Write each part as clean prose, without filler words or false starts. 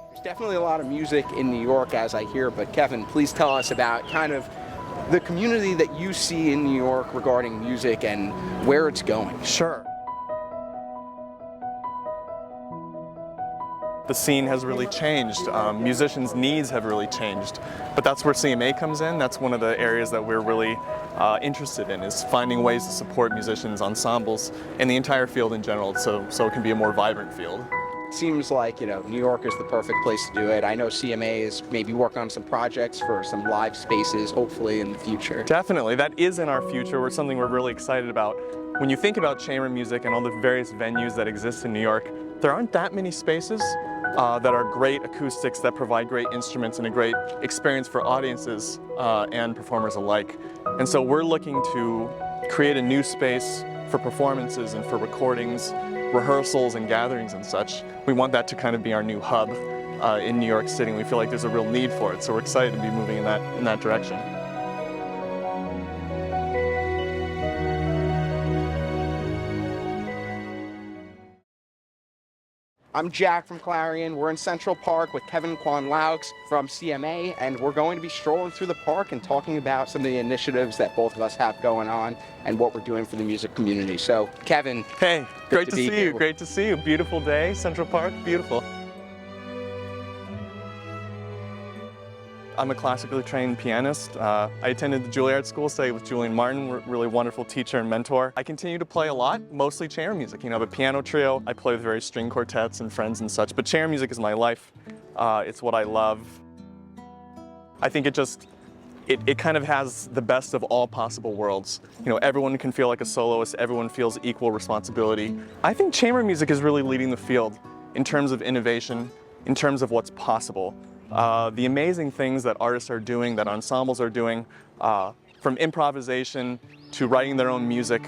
There's definitely a lot of music in New York, as I hear, but Kevin, please tell us about kind of the community that you see in New York regarding music and where it's going. Sure. The scene has really changed. Musicians' needs have really changed. But that's where CMA comes in. That's one of the areas that we're really interested in, is finding ways to support musicians, ensembles, and the entire field in general, so it can be a more vibrant field. Seems like, New York is the perfect place to do it. I know CMA is maybe working on some projects for some live spaces, hopefully in the future. Definitely, that is in our future. We're something we're really excited about. When you think about chamber music and all the various venues that exist in New York, there aren't that many spaces that are great acoustics, that provide great instruments and a great experience for audiences and performers alike. And so we're looking to create a new space for performances and for recordings, rehearsals and gatherings and such. We want that to kind of be our new hub in New York City, and we feel like there's a real need for it. So we're excited to be moving in that direction. I'm Jack from Clarion. We're in Central Park with Kevin Kwan Loucks from CMA, and we're going to be strolling through the park and talking about some of the initiatives that both of us have going on and what we're doing for the music community. So, Kevin. Hey, great to see you. Great to see you. Beautiful day, Central Park, beautiful. I'm a classically trained pianist. I attended the Juilliard School, studied with Julian Martin, a really wonderful teacher and mentor. I continue to play a lot, mostly chamber music. I have a piano trio. I play with various string quartets and friends and such, but chamber music is my life. It's what I love. I think it kind of has the best of all possible worlds. Everyone can feel like a soloist, everyone feels equal responsibility. I think chamber music is really leading the field in terms of innovation, in terms of what's possible. The amazing things that artists are doing, that ensembles are doing, from improvisation to writing their own music,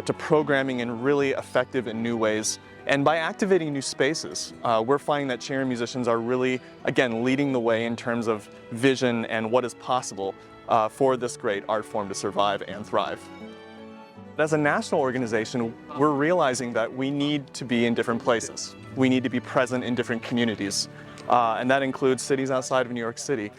to programming in really effective and new ways. And by activating new spaces, we're finding that chamber musicians are really, again, leading the way in terms of vision and what is possible for this great art form to survive and thrive. As a national organization, we're realizing that we need to be in different places. We need to be present in different communities. And that includes cities outside of New York City.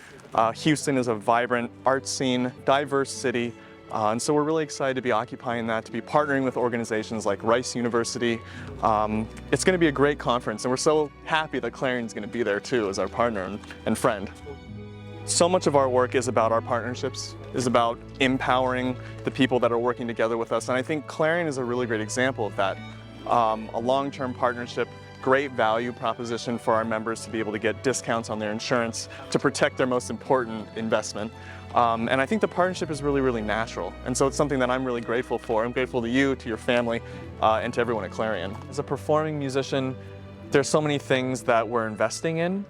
Houston is a vibrant art scene, diverse city, and so we're really excited to be occupying that, to be partnering with organizations like Rice University. It's going to be a great conference, and we're so happy that Clarion's going to be there too as our partner and friend. So much of our work is about our partnerships, is about empowering the people that are working together with us, and I think Clarion is a really great example of that. A long-term partnership, great value proposition for our members to be able to get discounts on their insurance to protect their most important investment. And I think the partnership is really, really natural. And so it's something that I'm really grateful for. I'm grateful to you, to your family, and to everyone at Clarion. As a performing musician, there's so many things that we're investing in.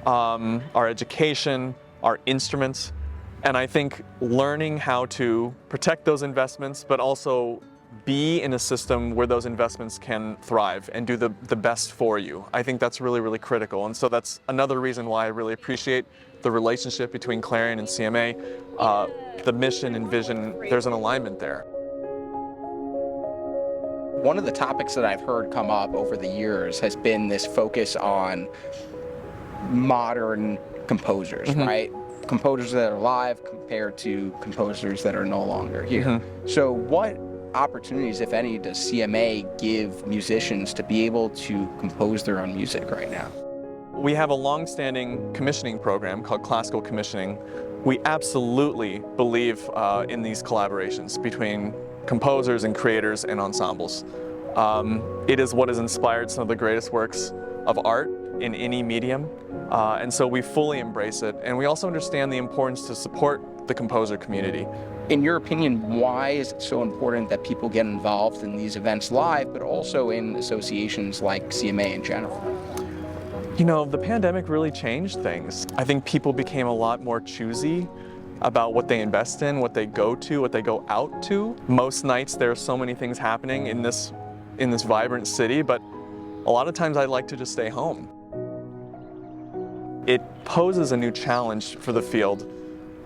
Our education, our instruments, and I think learning how to protect those investments, but also be in a system where those investments can thrive and do the best for you. I think that's really, really critical. And so that's another reason why I really appreciate the relationship between Clarion and CMA. The mission and vision, there's an alignment there. One of the topics that I've heard come up over the years has been this focus on modern composers, right? Composers that are alive compared to composers that are no longer here. So what opportunities, if any, does CMA give musicians to be able to compose their own music right now? We have a long-standing commissioning program called Classical Commissioning. We absolutely believe in these collaborations between composers and creators and ensembles. It is what has inspired some of the greatest works of art in any medium, and so we fully embrace it. And we also understand the importance to support the composer community. In your opinion, why is it so important that people get involved in these events live, but also in associations like CMA in general? The pandemic really changed things. I think people became a lot more choosy about what they invest in, what they go to, what they go out to. Most nights there are so many things happening in this vibrant city, but a lot of times I'd like to just stay home. It poses a new challenge for the field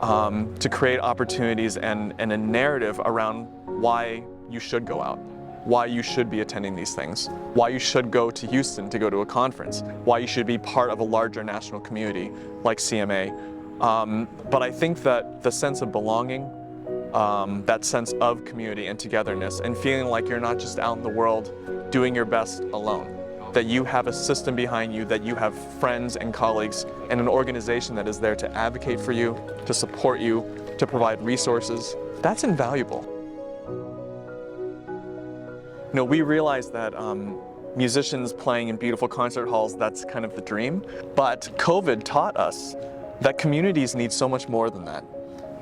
to create opportunities and a narrative around why you should go out. why you should be attending these things, why you should go to Houston to go to a conference, why you should be part of a larger national community like CMA. But I think that the sense of belonging, that sense of community and togetherness, and feeling like you're not just out in the world doing your best alone, that you have a system behind you, that you have friends and colleagues and an organization that is there to advocate for you, to support you, to provide resources, that's invaluable. You know, we realize that musicians playing in beautiful concert halls, that's kind of the dream, but COVID taught us that communities need so much more than that.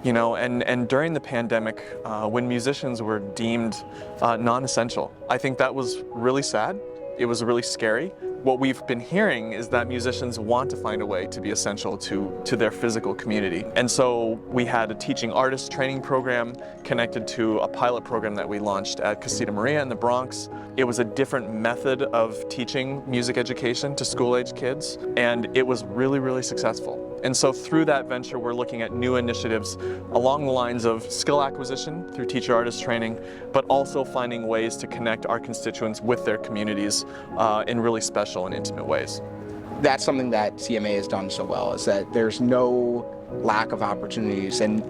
You know, and during the pandemic, when musicians were deemed non-essential, I think that was really sad. It was really scary. What we've been hearing is that musicians want to find a way to be essential to their physical community. And so we had a teaching artist training program connected to a pilot program that we launched at Casita Maria in the Bronx. It was a different method of teaching music education to school-age kids, and it was really, really successful. And so through that venture, we're looking at new initiatives along the lines of skill acquisition through teacher artist training, but also finding ways to connect our constituents with their communities in really special and intimate ways. That's something that CMA has done so well, is that there's no lack of opportunities. And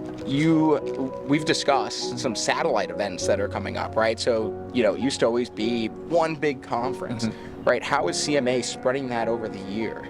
we've discussed some satellite events that are coming up, right? So, you know, it used to always be one big conference, right? How is CMA spreading that over the year?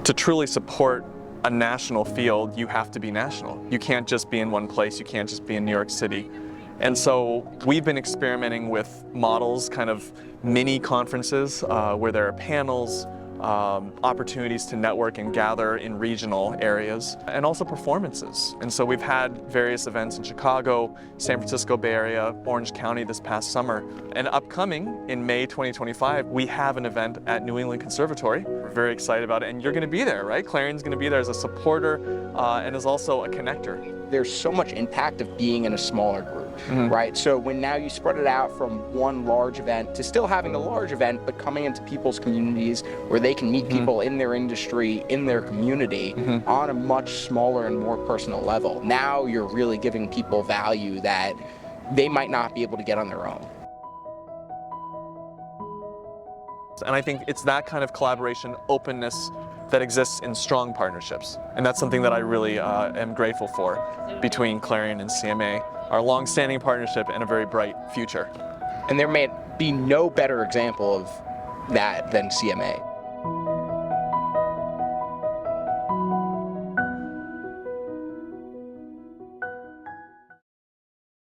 To truly support a national field, you have to be national. You can't just be in one place, you can't just be in New York City. And so we've been experimenting with models, kind of mini conferences where there are panels, opportunities to network and gather in regional areas, and also performances. And so we've had various events in Chicago, San Francisco Bay Area, Orange County this past summer. And upcoming in May 2025, we have an event at New England Conservatory. We're very excited about it, and you're going to be there, right? Clarion's going to be there as a supporter and as also a connector. There's so much impact of being in a smaller group, right? So when now you spread it out from one large event to still having a large event, but coming into people's communities where they can meet people in their industry, in their community, on a much smaller and more personal level. Now you're really giving people value that they might not be able to get on their own. And I think it's that kind of collaboration, openness, that exists in strong partnerships. And that's something that I really am grateful for between Clarion and CMA, our long-standing partnership and a very bright future. And there may be no better example of that than CMA.